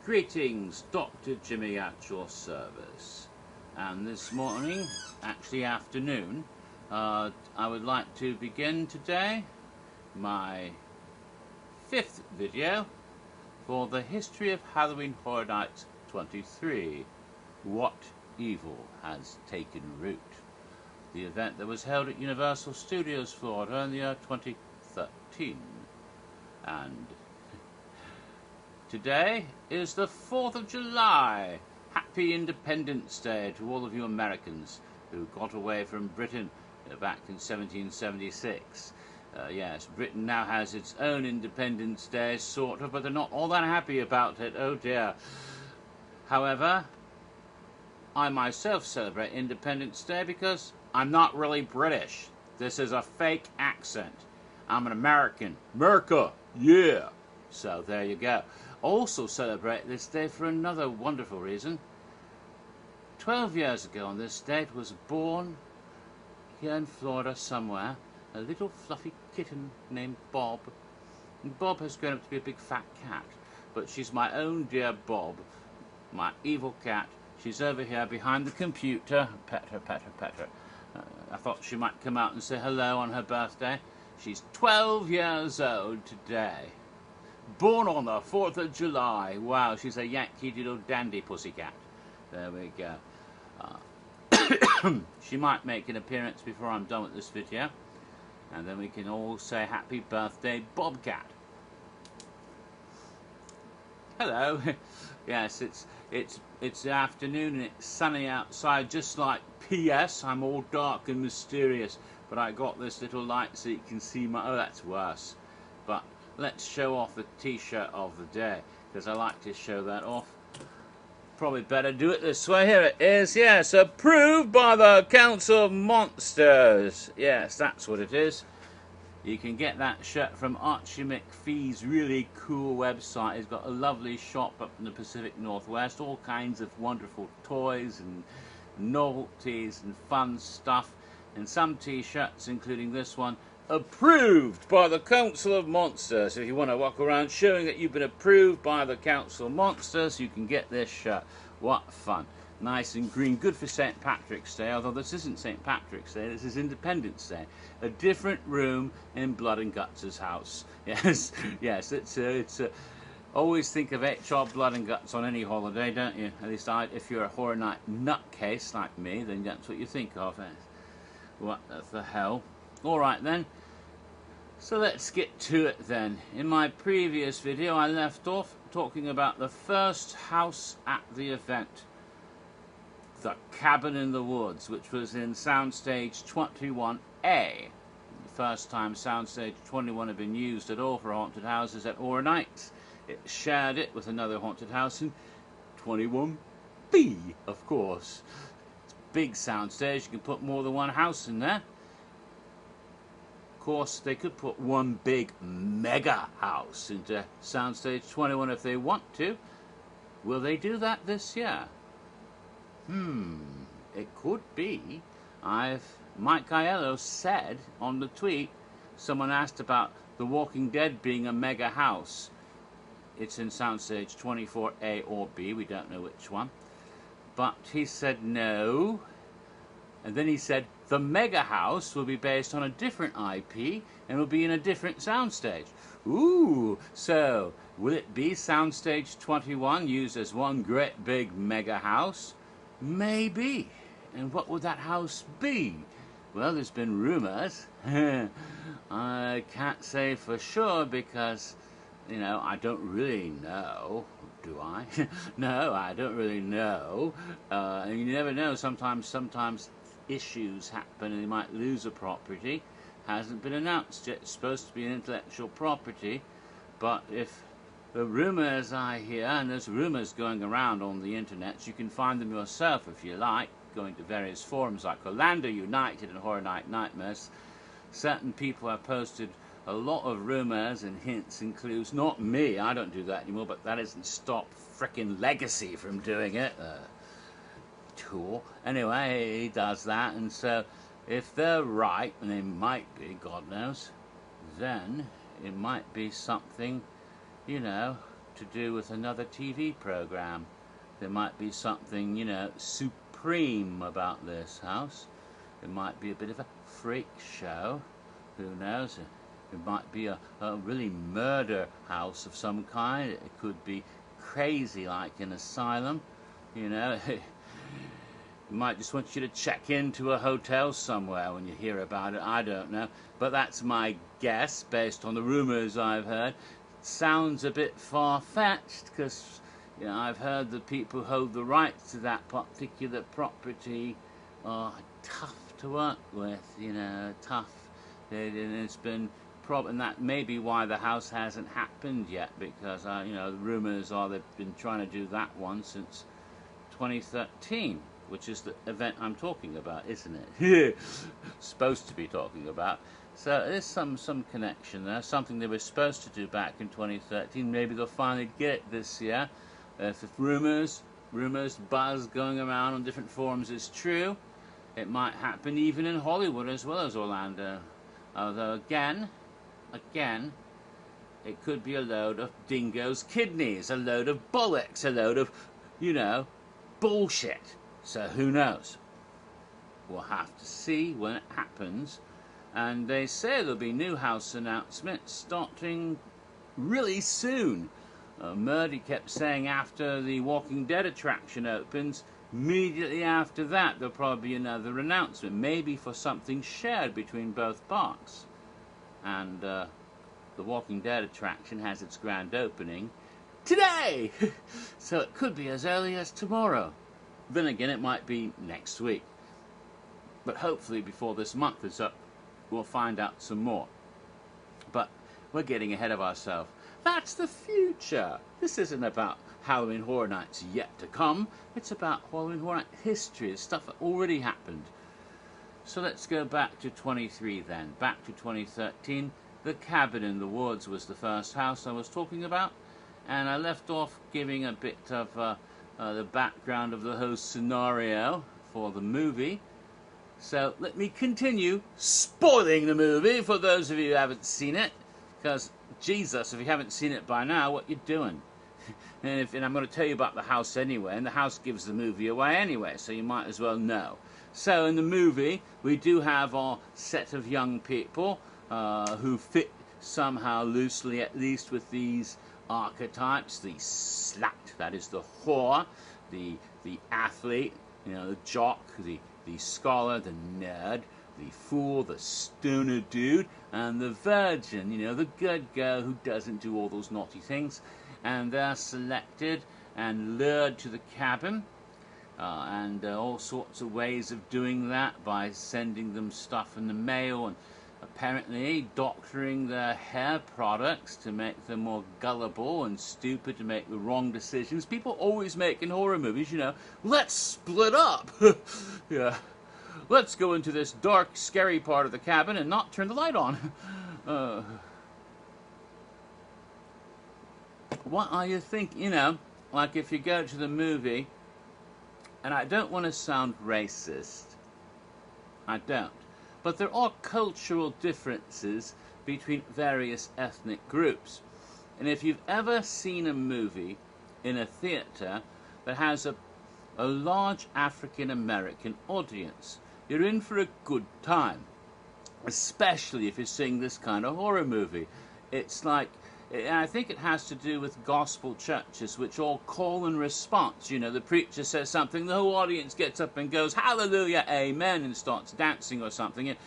Greetings, Dr. Jimmy at your service. And this morning, actually afternoon, I would like to begin today my 5th video for the history of Halloween Horror Nights 23. What evil has taken root? The event that was held at Universal Studios Florida in the year 2013. And today is the 4th of July. Happy Independence Day to all of you Americans who got away from Britain back in 1776. Yes, Britain now has its own Independence Day, sort of, but they're not all that happy about it. Oh dear. However, I myself celebrate Independence Day because I'm not really British. This is a fake accent. I'm an American. America, yeah. So there you go. Also celebrate this day for another wonderful reason. 12 years ago on this date was born here in Florida somewhere a little fluffy kitten named Bob. And Bob has grown up to be a big fat cat, but she's my own dear Bob, my evil cat. She's over here behind the computer. Pet her, pet her, pet her. I thought she might come out and say hello on her birthday. She's 12 years old today. Born on the 4th of July. Wow, she's a Yankee Doodle Dandy pussycat. There we go. She might make an appearance before I'm done with this video. And then we can all say happy birthday, Bobcat. Hello. Yes, it's the afternoon and it's sunny outside, just like P.S. I'm all dark and mysterious, but I got this little light so you can see my... Oh, that's worse. But let's show off the t-shirt of the day, because I like to show that off. Probably better do it this way. Here it is. Yes, approved by the Council of Monsters. Yes, that's what it is. You can get that shirt from Archie McPhee's really cool website. He's got a lovely shop up in the Pacific Northwest. All kinds of wonderful toys and novelties and fun stuff. And some t-shirts, including this one, approved by the Council of Monsters. So if you want to walk around showing that you've been approved by the Council of Monsters, you can get this shirt. What fun. Nice and green, good for St. Patrick's Day, although this isn't St. Patrick's Day, this is Independence Day. A different room in Blood and Guts' house. Yes, yes, it's always think of HR Blood and Guts on any holiday, don't you? At least if you're a horror night nutcase like me, then that's what you think of. What the hell? Alright then, so let's get to it then. In my previous video I left off talking about the first house at the event. The Cabin in the Woods, which was in Soundstage 21A. The first time Soundstage 21 had been used at all for haunted houses at Horror Nights. It shared it with another haunted house in 21B, of course. It's a big soundstage, you can put more than one house in there. Of course, they could put one big mega house into Soundstage 21 if they want to. Will they do that this year? It could be. Mike Aiello said on the tweet, someone asked about The Walking Dead being a mega house. It's in Soundstage 24A or B, we don't know which one. But he said no. And then he said the mega house will be based on a different IP and will be in a different soundstage. Ooh, so will it be Soundstage 21 used as one great big mega house? Maybe. And what would that house be? Well, there's been rumors. I can't say for sure because, you know, I don't really know. Do I? No, I don't really know. And you never know. Sometimes issues happen and you might lose a property. Hasn't been announced yet. It's supposed to be an intellectual property. But if the rumors I hear, and there's rumors going around on the internet, you can find them yourself if you like, going to various forums like Orlando United and Horror Night Nightmares. Certain people have posted a lot of rumors and hints and clues. Not me, I don't do that anymore, but that doesn't stop frickin' Legacy from doing it. Tool. Anyway, he does that, and so if they're right, and they might be, God knows, then it might be something, you know, to do with another TV program. There might be something, you know, supreme about this house. It might be a bit of a freak show. Who knows? It might be a really murder house of some kind. It could be crazy, like an asylum. You know, it might just want you to check into a hotel somewhere when you hear about it. I don't know. But that's my guess, based on the rumors I've heard. Sounds a bit far-fetched, because, you know, I've heard the people who hold the rights to that particular property are tough to work with, you know, tough. It's been and that may be why the house hasn't happened yet, because, you know, the rumors are they've been trying to do that one since 2013, which is the event I'm talking about, isn't it? Supposed to be talking about. So there's some connection there, something they were supposed to do back in 2013. Maybe they'll finally get it this year. If rumors, buzz going around on different forums is true, it might happen even in Hollywood as well as Orlando. Although again, it could be a load of dingoes' kidneys, a load of bollocks, a load of, you know, bullshit. So who knows? We'll have to see when it happens. And they say there'll be new house announcements starting really soon. Murdy kept saying after the Walking Dead attraction opens, immediately after that there'll probably be another announcement, maybe for something shared between both parks. And the Walking Dead attraction has its grand opening today! So it could be as early as tomorrow. Then again, it might be next week. But hopefully before this month is up, we'll find out some more. But we're getting ahead of ourselves. That's the future. This isn't about Halloween Horror Nights yet to come. It's about Halloween Horror Night history, stuff that already happened. So let's go back to 23 then. Back to 2013. The Cabin in the Woods was the first house I was talking about. And I left off giving a bit of the background of the whole scenario for the movie. So let me continue spoiling the movie for those of you who haven't seen it. Because, Jesus, if you haven't seen it by now, what you doing? And I'm going to tell you about the house anyway, and the house gives the movie away anyway, so you might as well know. So in the movie, we do have our set of young people who fit somehow loosely, at least, with these archetypes. The slut, that is the whore, the athlete, you know, the jock, the scholar, the nerd, the fool, the stoner dude, and the virgin, you know, the good girl who doesn't do all those naughty things. And they're selected and lured to the cabin, and all sorts of ways of doing that by sending them stuff in the mail and apparently doctoring their hair products to make them more gullible and stupid to make the wrong decisions. People always make in horror movies, you know, let's split up. Yeah. Let's go into this dark, scary part of the cabin and not turn the light on. What are you thinking? You know, like if you go to the movie, and I don't want to sound racist, I don't, but there are cultural differences between various ethnic groups. And if you've ever seen a movie in a theater that has a large African American audience, you're in for a good time, especially if you're seeing this kind of horror movie. It's like, I think it has to do with gospel churches, which all call and response. You know, the preacher says something, the whole audience gets up and goes, hallelujah, amen, and starts dancing or something. And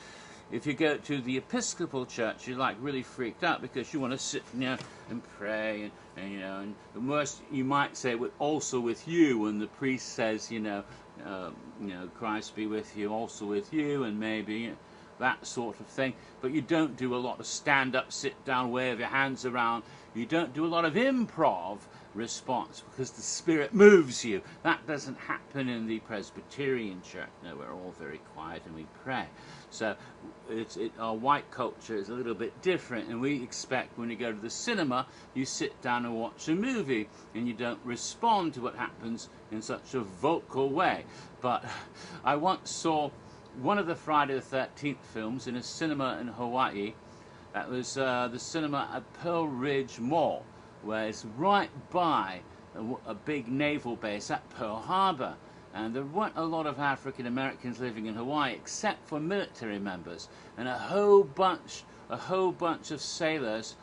if you go to the Episcopal church, you're like really freaked out because you want to sit, you know, and pray, and you know, and the worst you might say, also with you, when the priest says, you know, Christ be with you, also with you, and maybe, you know, that sort of thing. But you don't do a lot of stand-up, sit-down, wave your hands around. You don't do a lot of improv response because the Spirit moves you. That doesn't happen in the Presbyterian church. No, we're all very quiet and we pray. So our white culture is a little bit different, and we expect when you go to the cinema, you sit down and watch a movie, and you don't respond to what happens in such a vocal way. But I once saw one of the Friday the 13th films in a cinema in Hawaii. That was the cinema at Pearl Ridge Mall. where it's right by a big naval base at Pearl Harbor. And there weren't a lot of African Americans living in Hawaii except for military members, and a whole bunch of sailors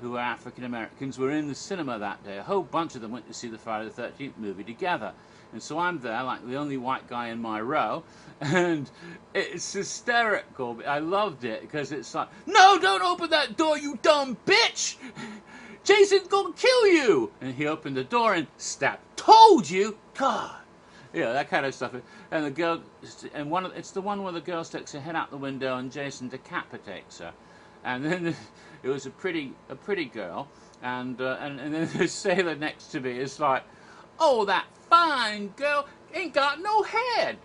who were African Americans were in the cinema that day. A whole bunch of them went to see the Friday the 13th movie together. And so I'm there, like the only white guy in my row, and it's hysterical. I loved it, because it's like, no, don't open that door, you dumb bitch! Jason's gonna kill you! And he opened the door and stabbed. Told you! God! Yeah, that kind of stuff. And the girl, and it's the one where the girl sticks her head out the window and Jason decapitates her. And then it was a pretty girl, and then the sailor next to me is like, oh, that fine girl ain't got no head.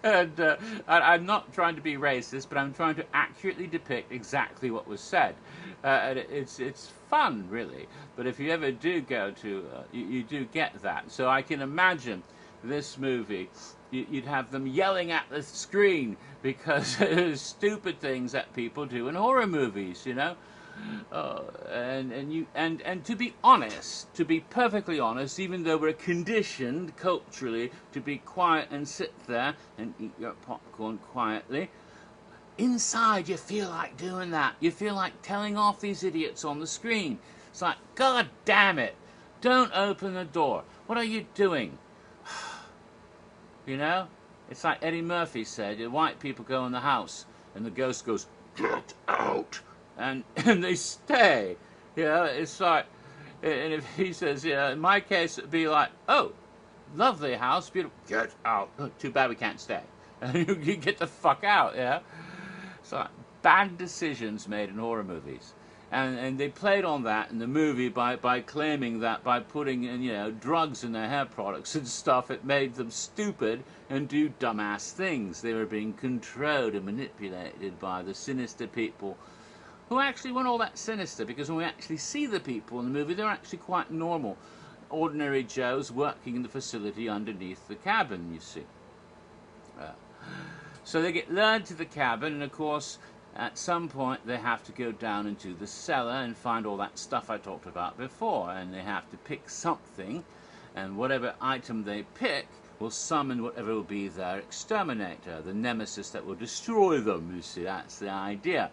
And I'm not trying to be racist, but I'm trying to accurately depict exactly what was said. And it's fun, really. But if you ever do go to, you do get that. So I can imagine this movie, you'd have them yelling at the screen because there's stupid things that people do in horror movies, you know. And to be honest, to be perfectly honest, even though we're conditioned culturally to be quiet and sit there and eat your popcorn quietly, inside you feel like doing that. You feel like telling off these idiots on the screen. It's like, God damn it, don't open the door. What are you doing? You know? It's like Eddie Murphy said, white people go in the house and the ghost goes, get out. And they stay. You know, it's like, and if he says, yeah, in my case, it'd be like, oh, lovely house, beautiful, get out. Oh, too bad we can't stay. And you get the fuck out, yeah? So, bad decisions made in horror movies. And they played on that in the movie by claiming that by putting in, you know, drugs in their hair products and stuff, it made them stupid and do dumbass things. They were being controlled and manipulated by the sinister people who actually weren't all that sinister, because when we actually see the people in the movie, they're actually quite normal. Ordinary Joes working in the facility underneath the cabin, you see. So they get lured to the cabin, and of course, at some point, they have to go down into the cellar and find all that stuff I talked about before, and they have to pick something, and whatever item they pick will summon whatever will be their exterminator, the nemesis that will destroy them, you see. That's the idea.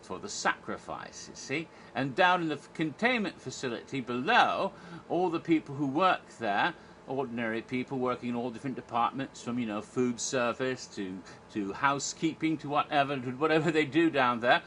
For the sacrifice, you see. And down in the containment facility below, all the people who work there, ordinary people working in all different departments, from, you know, food service to housekeeping to whatever they do down there,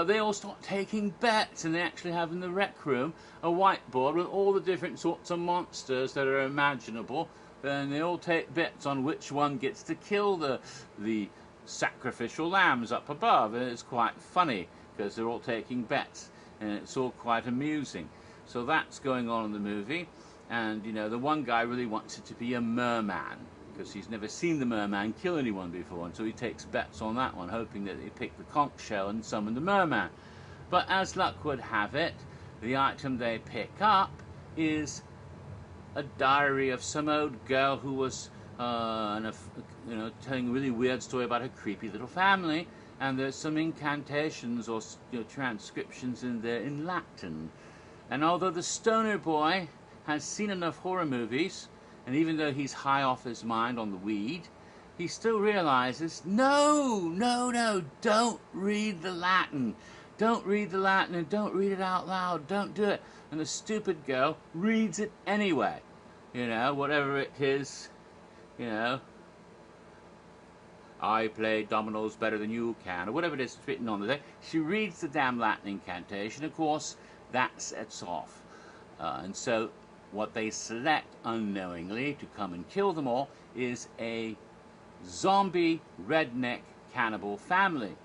they all start taking bets, and they actually have in the rec room a whiteboard with all the different sorts of monsters that are imaginable, and they all take bets on which one gets to kill the sacrificial lambs up above. And it's quite funny because they're all taking bets, and it's all quite amusing. So that's going on in the movie. And you know, the one guy really wants it to be a merman because he's never seen the merman kill anyone before, and so he takes bets on that one, hoping that they pick the conch shell and summon the merman. But as luck would have it, the item they pick up is a diary of some old girl who was telling a really weird story about her creepy little family, and there's some incantations or transcriptions in there in Latin. And although the stoner boy has seen enough horror movies, and even though he's high off his mind on the weed, he still realizes, no, don't read the Latin. Don't read the Latin, and don't read it out loud. Don't do it. And the stupid girl reads it anyway. You know, whatever it is, you know, I play dominoes better than you can, or whatever it is written on the day. She reads the damn Latin incantation. Of course, that sets off. And so what they select unknowingly to come and kill them all is a zombie redneck cannibal family.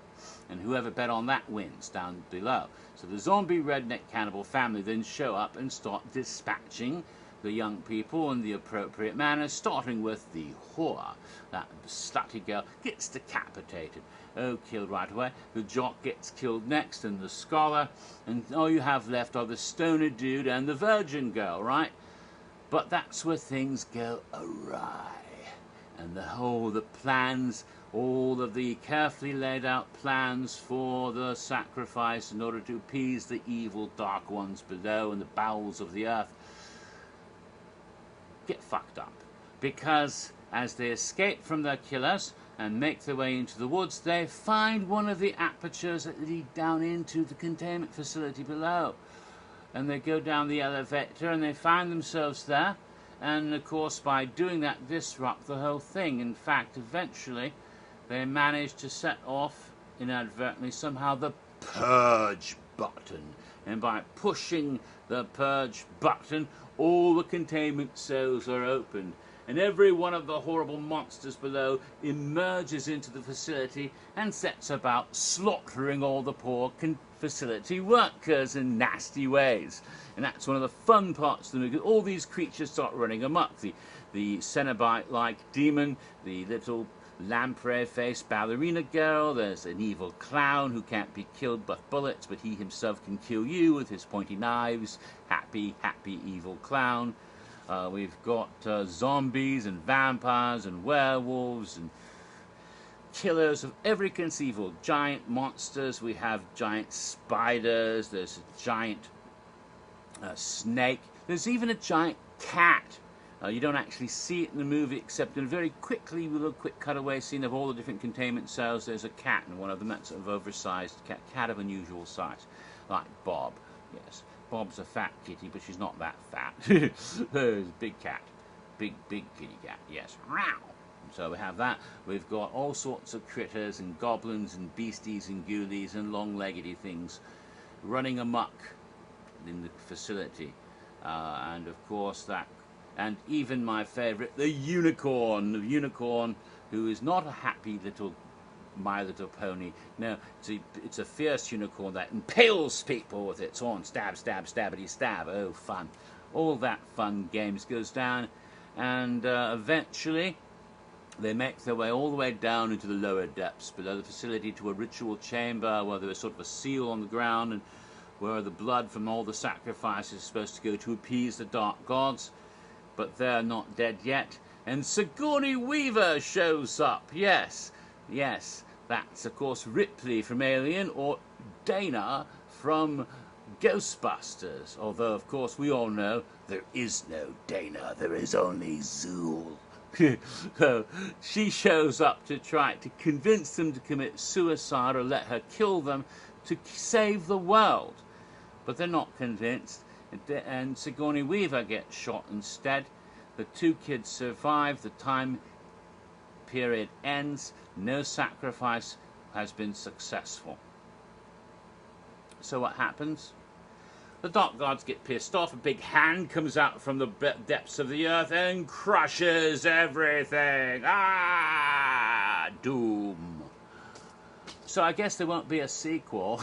And whoever bet on that wins down below. So the zombie redneck cannibal family then show up and start dispatching the young people in the appropriate manner, starting with the whore. That slutty girl gets decapitated. Oh, killed right away. The jock gets killed next, and the scholar, and all you have left are the stoner dude and the virgin girl, right? But that's where things go awry, and the plans all of the carefully laid out plans for the sacrifice in order to appease the evil dark ones below in the bowels of the earth get fucked up. Because as they escape from their killers and make their way into the woods, they find one of the apertures that lead down into the containment facility below. And they go down the elevator and they find themselves there. And of course, by doing that, disrupt the whole thing. In fact, eventually, they manage to set off, inadvertently, somehow the purge button. And by pushing the purge button, all the containment cells are opened. And every one of the horrible monsters below emerges into the facility and sets about slaughtering all the poor facility workers in nasty ways. And that's one of the fun parts of the movie. All these creatures start running amok. The Cenobite-like demon, the little lamprey-faced ballerina girl, there's an evil clown who can't be killed by bullets, but he himself can kill you with his pointy knives. Happy, happy evil clown. We've got zombies and vampires and werewolves and killers of every conceivable. Giant monsters. We have giant spiders. There's a giant snake. There's even a giant cat. You don't actually see it in the movie except in a very quick cutaway scene of all the different containment cells. There's a cat, and one of them that's sort of oversized cat of unusual size, like Bob. Yes, Bob's a fat kitty, but she's not that fat. There's a big cat, big kitty cat. Yes, so we have that. We've got all sorts of critters and goblins and beasties and ghoulies and long-leggedy things running amok in the facility, and of course that. And even my favourite, the unicorn, who is not a happy little My Little Pony. No, it's a fierce unicorn that impales people with its horn. Stab, stab, stabbity, stab. Oh, fun. All that fun games goes down. And eventually, they make their way all the way down into the lower depths below the facility to a ritual chamber where there is sort of a seal on the ground and where the blood from all the sacrifices is supposed to go to appease the dark gods. But they're not dead yet. And Sigourney Weaver shows up. Yes, that's of course Ripley from Alien, or Dana from Ghostbusters. Although, of course, we all know there is no Dana, there is only Zool. So she shows up to try to convince them to commit suicide or let her kill them to save the world. But they're not convinced. And Sigourney Weaver gets shot instead. The two kids survive. The time period ends. No sacrifice has been successful. So what happens? The dark gods get pissed off. A big hand comes out from the depths of the earth and crushes everything. Ah! Doom. So I guess there won't be a sequel.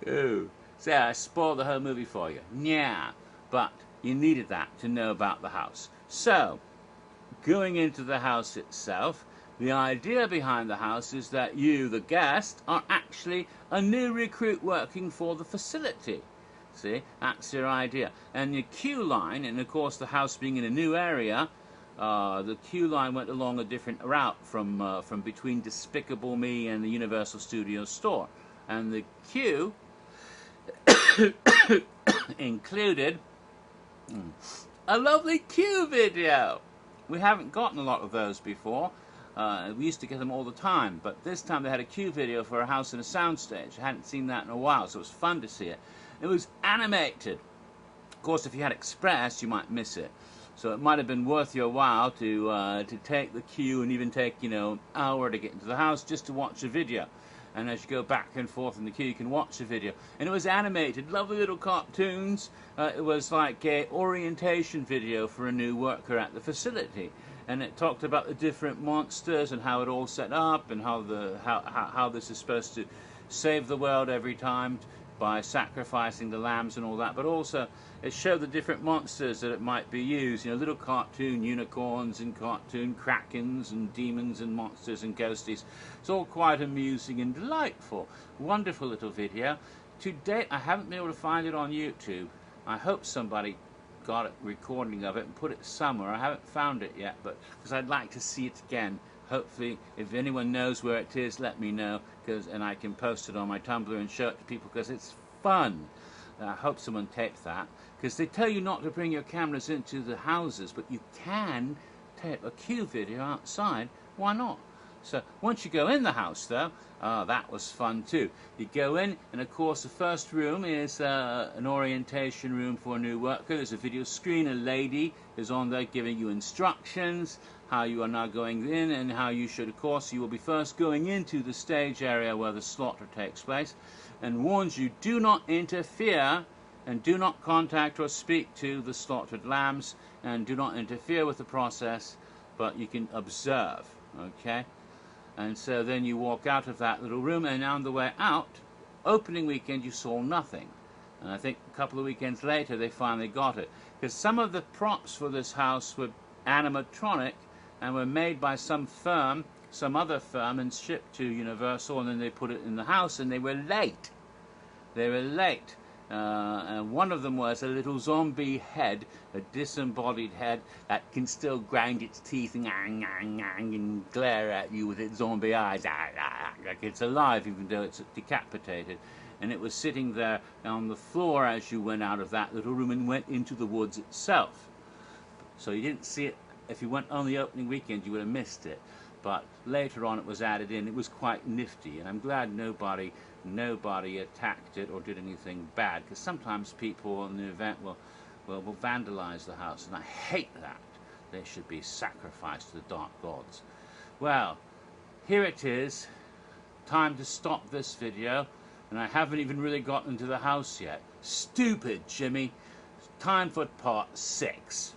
Ooh. So I spoiled the whole movie for you. Yeah, but you needed that to know about the house. So, going into the house itself, the idea behind the house is that you, the guest, are actually a new recruit working for the facility. See, that's your idea. And your queue line, and of course the house being in a new area, the queue line went along a different route from between Despicable Me and the Universal Studios store. And the queue included a lovely Q video. We haven't gotten a lot of those before. We used to get them all the time, but this time they had a Q video for a house and a soundstage. I hadn't seen that in a while, so it was fun to see it. It was animated. Of course, if you had Express, you might miss it. So it might have been worth your while to take the queue and even take, an hour to get into the house just to watch a video. And as you go back and forth in the queue, you can watch the video. And it was animated, lovely little cartoons. It was like a orientation video for a new worker at the facility. And it talked about the different monsters and how it all set up and how this is supposed to save the world every time by sacrificing the lambs and all that. But also, it showed the different monsters that it might be used. Little cartoon unicorns and cartoon krakens and demons and monsters and ghosties. It's all quite amusing and delightful. Wonderful little video. To date, I haven't been able to find it on YouTube. I hope somebody got a recording of it and put it somewhere. I haven't found it yet, but because I'd like to see it again. Hopefully, if anyone knows where it is, let me know, and I can post it on my Tumblr and show it to people, because it's fun. I hope someone taped that, because they tell you not to bring your cameras into the houses, but you can tape a Q video outside. Why not? So once you go in the house, though, that was fun too. You go in, and of course the first room is an orientation room for a new worker. There's a video screen. A lady is on there giving you instructions, how you are now going in, and how you should, of course, you will be first going into the stage area where the slaughter takes place, and warns you, do not interfere, and do not contact or speak to the slaughtered lambs, and do not interfere with the process, but you can observe, okay? And so then you walk out of that little room, and on the way out, opening weekend, you saw nothing. And I think a couple of weekends later, they finally got it. Because some of the props for this house were animatronic and were made by some firm, some other firm, and shipped to Universal, and then they put it in the house, and they were late. They were late. And one of them was a little zombie head, a disembodied head that can still grind its teeth and glare at you with its zombie eyes, like it's alive even though it's decapitated. And it was sitting there on the floor as you went out of that little room and went into the woods itself. So you didn't see it. If you went on the opening weekend, you would have missed it. But later on it was added in. It was quite nifty, and I'm glad nobody attacked it or did anything bad, because sometimes people in the event will vandalize the house, and I hate that. They should be sacrificed to the dark gods. Well, here it is. Time to stop this video, and I haven't even really gotten to the house yet. Stupid Jimmy. Time for part 6.